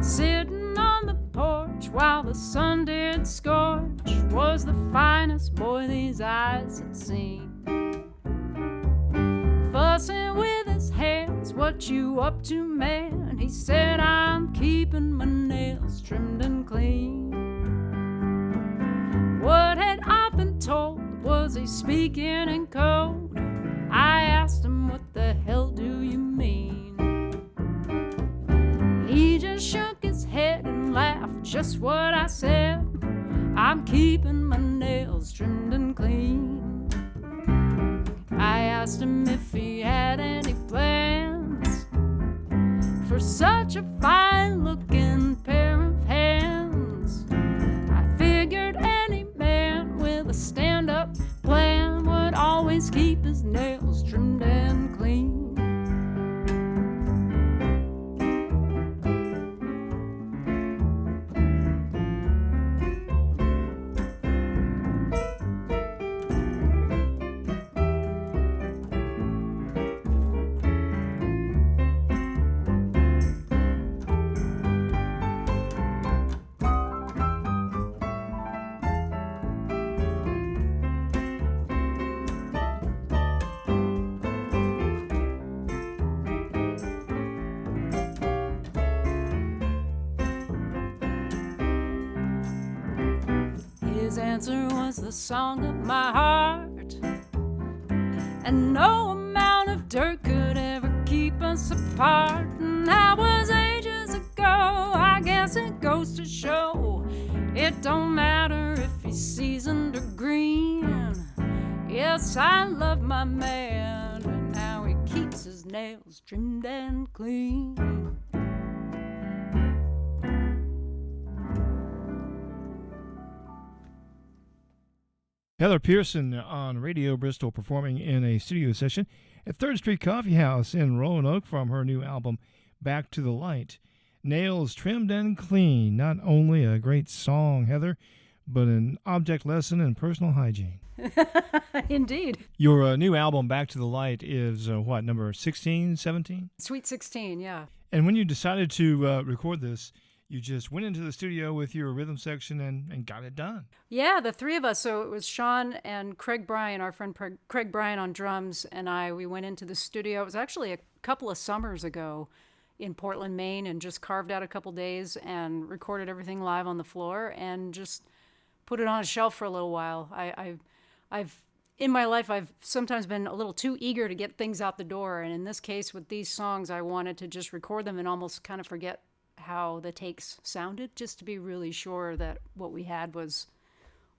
Sitting on the porch while the sun did scorch, was the finest boy these eyes had seen. Fussing with his hands, what you up to, man? He said, I'm keeping my nails trimmed and clean. What had I been told? Was he speaking in code? I asked him, what the hell do you mean? He just shook his head and laughed, just what I said. I'm keeping my nails trimmed and clean. I asked him if he had any plans for such a fine-looking pair of hands. I figured any man with a stand-up plan would always keep his nails trimmed and clean. His answer was the song of my heart, and no amount of dirt could ever keep us apart. And that was ages ago. I guess it goes to show it don't matter if he's seasoned or green. Yes, I love my man, and now he keeps his nails trimmed and clean. Heather Pierson on Radio Bristol, performing in a studio session at 3rd Street Coffee House in Roanoke from her new album, Back to the Light. Nails trimmed and clean. Not only a great song, Heather, but an object lesson in personal hygiene. Indeed. Your new album, Back to the Light, is what, number 16, 17? Sweet 16, yeah. And when you decided to record this, you just went into the studio with your rhythm section and got it done. Yeah, the three of us. So it was Sean and Craig Bryan, our friend Craig Bryan on drums, and we went into the studio. It was actually a couple of summers ago in Portland, Maine, and just carved out a couple days and recorded everything live on the floor and just put it on a shelf for a little while. I've in my life, I've sometimes been a little too eager to get things out the door, and in this case with these songs, I wanted to just record them and almost kind of forget how the takes sounded, just to be really sure that what we had was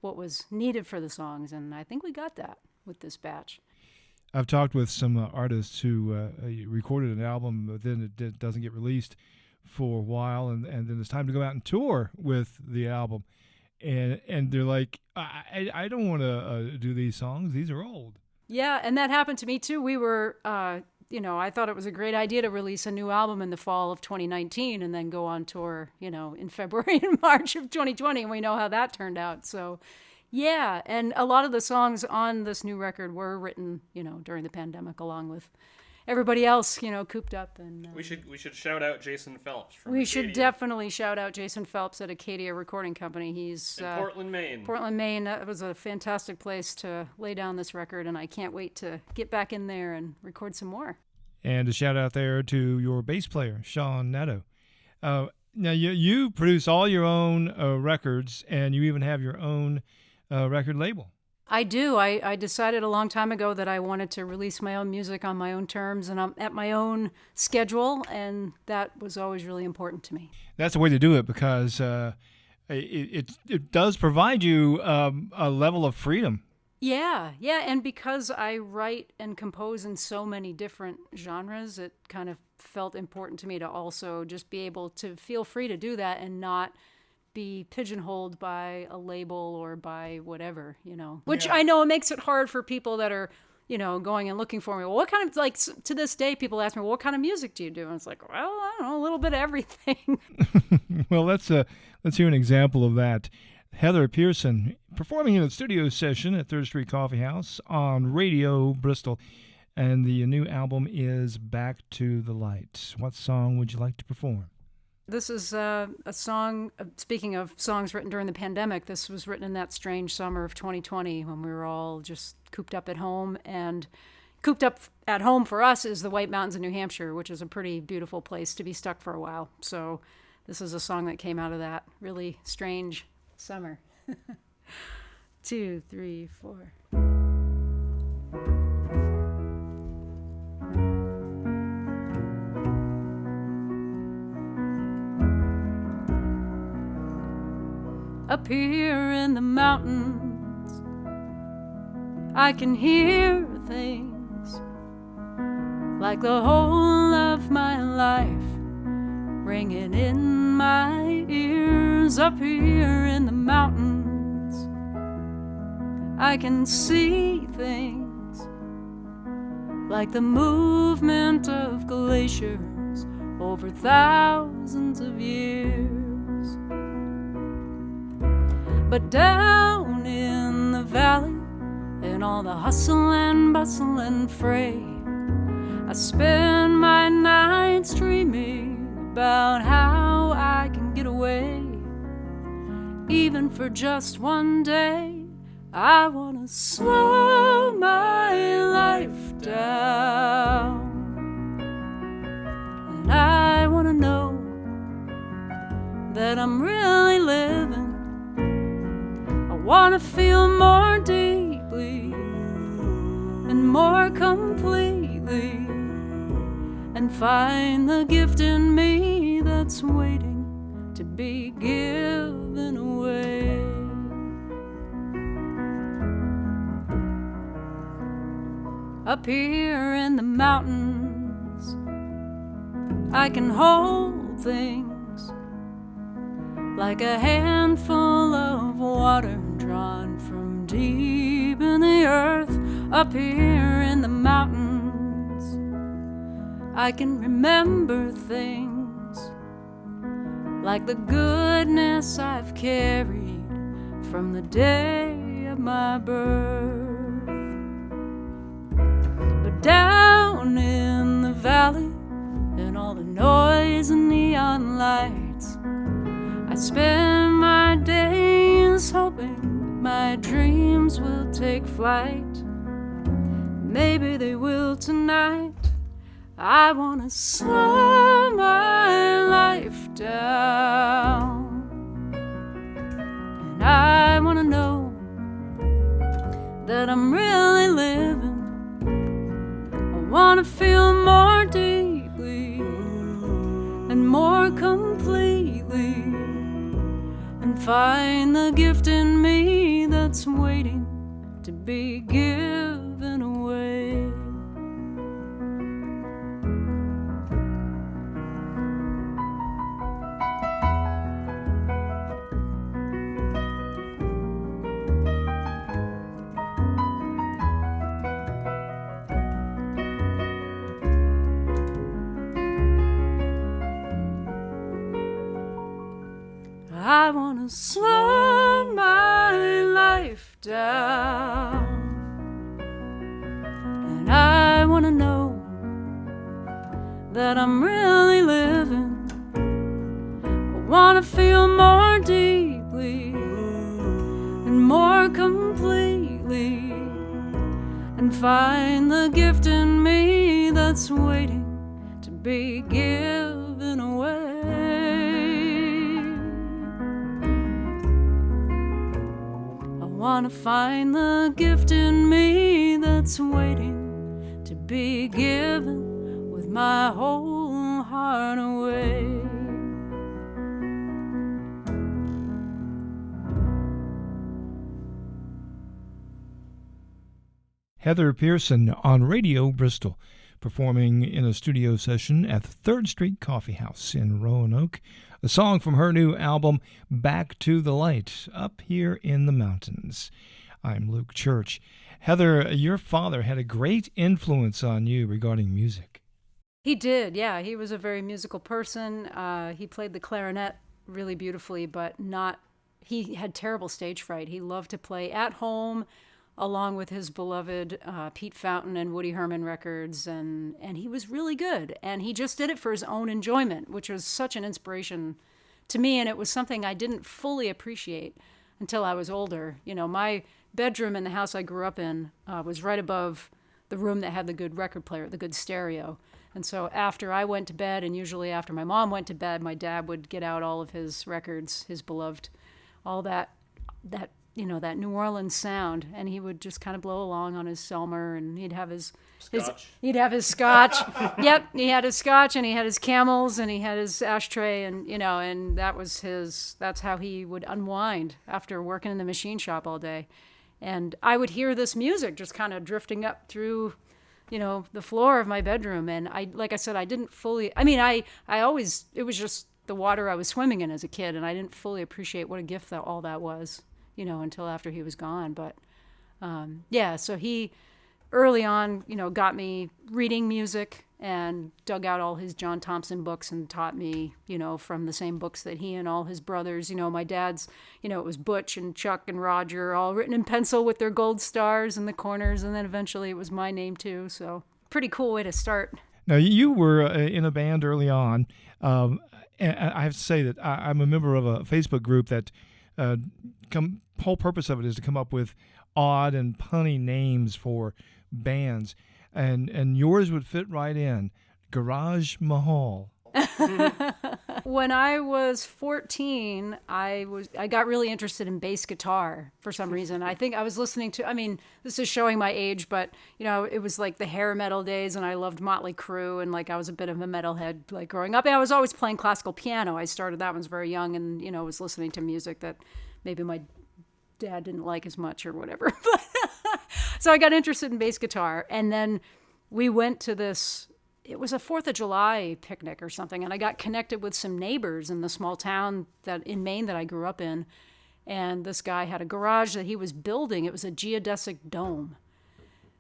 what was needed for the songs, and I think we got that with this batch. I've talked with some artists who recorded an album, but then it doesn't get released for a while, and then it's time to go out and tour with the album, and they're like, I don't want to do these songs; these are old. Yeah, and that happened to me too. We were I thought it was a great idea to release a new album in the fall of 2019 and then go on tour, in February and March of 2020. And we know how that turned out. So, yeah. And a lot of the songs on this new record were written, during the pandemic, along with everybody else, cooped up. And we should shout out Jason Phelps from We Acadia. should definitely shout out Jason Phelps at Acadia Recording Company. He's in Portland, Maine. Portland, Maine. That was a fantastic place to lay down this record, and I can't wait to get back in there and record some more. And a shout out there to your bass player, Sean Nadeau. Now, you produce all your own records, and you even have your own record label. I do. I decided a long time ago that I wanted to release my own music on my own terms and at my own schedule, and that was always really important to me. That's the way to do it, because it does provide you a level of freedom. Yeah, and because I write and compose in so many different genres, it kind of felt important to me to also just be able to feel free to do that and not be pigeonholed by a label or by whatever, Which I know it makes it hard for people that are, going and looking for me. Well, what kind of, to this day, people ask me, well, what kind of music do you do? And it's like, well, I don't know, a little bit of everything. Well, let's hear an example of that. Heather Pierson performing in a studio session at Third Street Coffee House on Radio Bristol. And the new album is Back to the Light. What song would you like to perform? This is a song, speaking of songs written during the pandemic, this was written in that strange summer of 2020 when we were all just cooped up at home. And cooped up at home for us is the White Mountains in New Hampshire, which is a pretty beautiful place to be stuck for a while. So this is a song that came out of that really strange summer. 2, 3, 4. Up here in the mountains, I can hear things like the whole of my life ringing in my ears. Up here in the mountains, I can see things like the movement of glaciers over thousands of years. But down in the valley, in all the hustle and bustle and fray, I spend my nights dreaming about how I can get away. Even for just one day, I wanna slow my life down. And I wanna know that I'm really living. I wanna feel more deeply and more completely, and find the gift in me that's waiting to be given away. Up here in the mountains, I can hold things like a handful of water drawn from deep in the earth. Up here in the mountains, I can remember things like the goodness I've carried from the day of my birth. But down in the valley, in all the noise and neon lights, I spend my days hoping my dreams will take flight. Maybe they will tonight. I wanna slow my life down, and I wanna know that I'm really living. I wanna feel more deeply and more completely, and find the gift in me that's waiting to be given away. I wanna slow my life down, and I wanna know that I'm really living. I wanna feel more deeply and more completely, and find the gift in me that's waiting to be given away. I wanna find the gift in me that's waiting to be given with my whole heart away. Heather Pierson on Radio Bristol, performing in a studio session at the Third Street Coffee House in Roanoke. A song from her new album, Back to the Light, Up Here in the Mountains. I'm Luke Church. Heather, your father had a great influence on you regarding music. He did, yeah. He was a very musical person. He played the clarinet really beautifully, but he had terrible stage fright. He loved to play at home along with his beloved Pete Fountain and Woody Herman records, and he was really good. And he just did it for his own enjoyment, which was such an inspiration to me, and it was something I didn't fully appreciate until I was older. You know, my bedroom in the house I grew up in was right above the room that had the good record player, the good stereo. And so after I went to bed, and usually after my mom went to bed, my dad would get out all of his records, his beloved, all that that New Orleans sound, and he would just kind of blow along on his Selmer, and he'd have his scotch. Yep, he had his scotch, and he had his Camels, and he had his ashtray, and and that's how he would unwind after working in the machine shop all day. And I would hear this music just kind of drifting up through the floor of my bedroom, and like I said, I didn't fully, I always, it was just the water I was swimming in as a kid, and I didn't fully appreciate what a gift that all that was, until after he was gone. But so he early on, got me reading music and dug out all his John Thompson books and taught me, from the same books that he and all his brothers, my dad's, it was Butch and Chuck and Roger, all written in pencil with their gold stars in the corners. And then eventually it was my name too. So pretty cool way to start. Now, you were in a band early on. And I have to say that I'm a member of a Facebook group that whole purpose of it is to come up with odd and punny names for bands. And yours would fit right in. Garage Mahal. When I was 14, I got really interested in bass guitar for some reason. I think I was listening to, this is showing my age, but it was like the hair metal days, and I loved Motley Crue, and like I was a bit of a metalhead like growing up. And I was always playing classical piano. I started that when I was very young, and was listening to music that maybe my dad didn't like as much or whatever. So I got interested in bass guitar, and then we went to this, it was a 4th of July picnic or something, and I got connected with some neighbors in the small town in Maine that I grew up in, and this guy had a garage that he was building. It was a geodesic dome.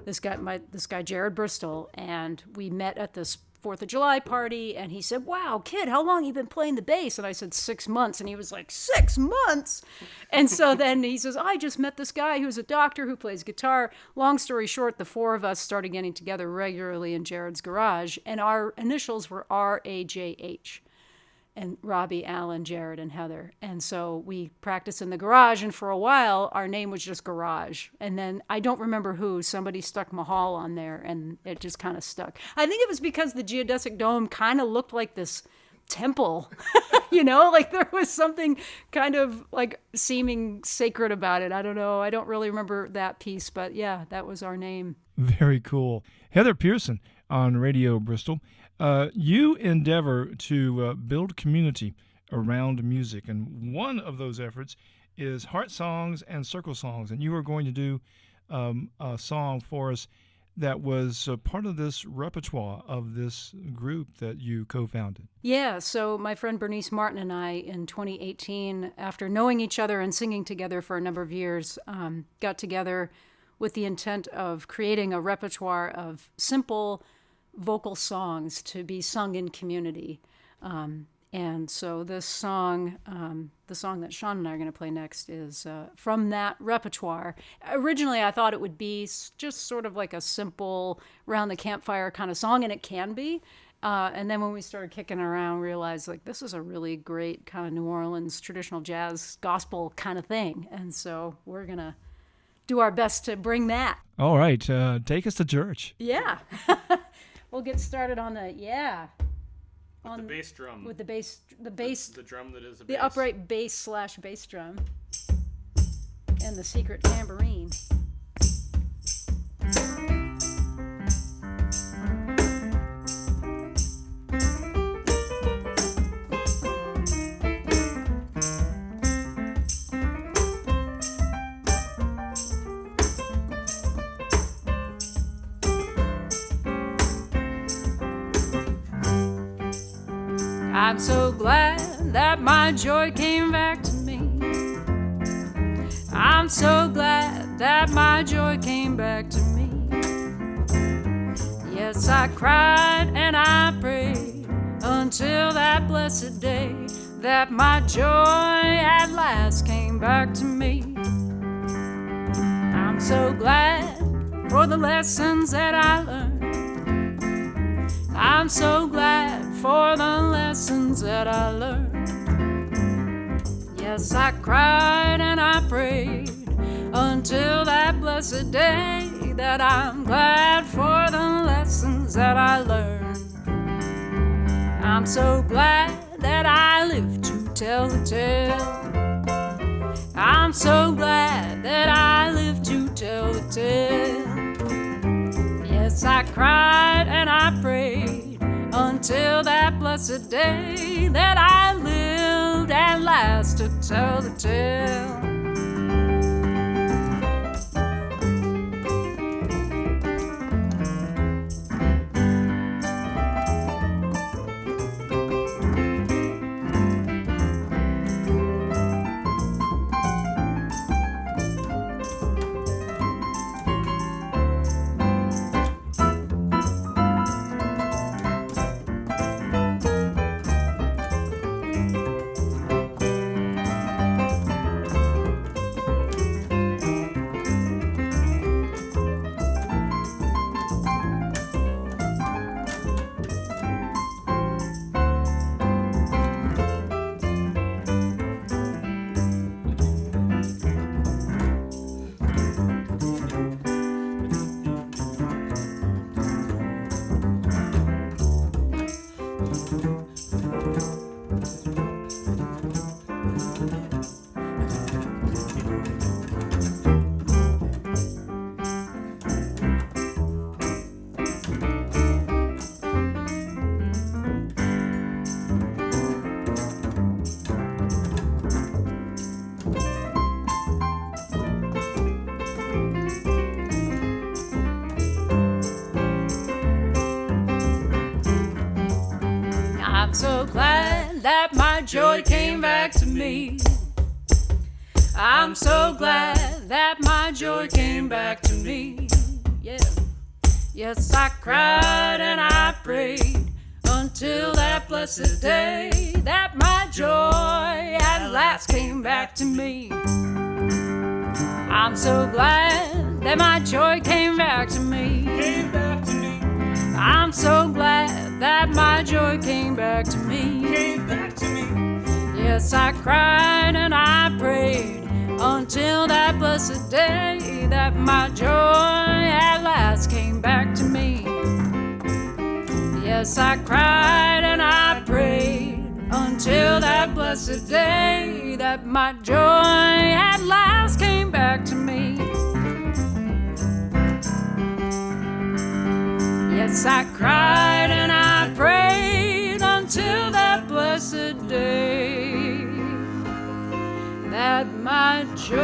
This guy Jared Bristol, and we met at this 4th of July party, and he said, "Wow, kid, how long you been playing the bass?" And I said, 6 months. And he was like, 6 months? And so then he says, "I just met this guy who's a doctor who plays guitar." Long story short, the 4 of us started getting together regularly in Jared's garage, and our initials were RAJH. And Robbie, Alan, Jared, and Heather. And so we practiced in the garage, and for a while, our name was just Garage. And then I don't remember somebody stuck Mahal on there, and it just kind of stuck. I think it was because the geodesic dome kind of looked like this temple, like there was something kind of like seeming sacred about it. I don't know. I don't really remember that piece, but yeah, that was our name. Very cool. Heather Pierson on Radio Bristol. You endeavor to build community around music, and one of those efforts is Heart Songs and Circle Songs, and you are going to do a song for us that was part of this repertoire of this group that you co-founded. Yeah, so my friend Bernice Martin and I in 2018, after knowing each other and singing together for a number of years, got together with the intent of creating a repertoire of simple vocal songs to be sung in community. And so this song, the song that Sean and I are going to play next, is from that repertoire. Originally, I thought it would be just sort of like a simple round the campfire kind of song, and it can be. And then when we started kicking around, realized like this is a really great kind of New Orleans traditional jazz gospel kind of thing. And so we're going to do our best to bring that. All right. Take us to church. Yeah. We'll get started on the the bass drum. With the drum that is a bass. The upright bass/bass drum, and the secret tambourine. I'm so glad that my joy came back to me. I'm so glad that my joy came back to me. Yes, I cried and I prayed until that blessed day that my joy at last came back to me. I'm so glad for the lessons that I learned. I'm so glad for the lessons that I learned. Yes, I cried and I prayed until that blessed day that I'm glad for the lessons that I learned. I'm so glad that I live to tell the tale. I'm so glad that I live to tell the tale. Yes, I cried and I prayed until that blessed day that I lived at last to tell the tale. I'm so glad that my joy came back to me. I'm so glad that my joy came back to me. Yeah. Yes, I cried and I prayed until that blessed day that my joy at last came back to me. I'm so glad that my joy came back to me. I'm so glad that my joy came back to me. Yes, I cried and I prayed until that blessed day that my joy at last came back to me. Yes, I cried and I prayed until that blessed day that my joy at last came back to me. Yes, I cried and I prayed until that blessed day that my joy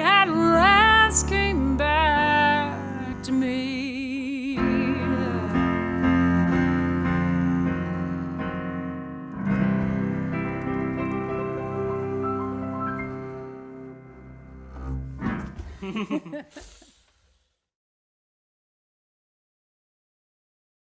at last came back to me.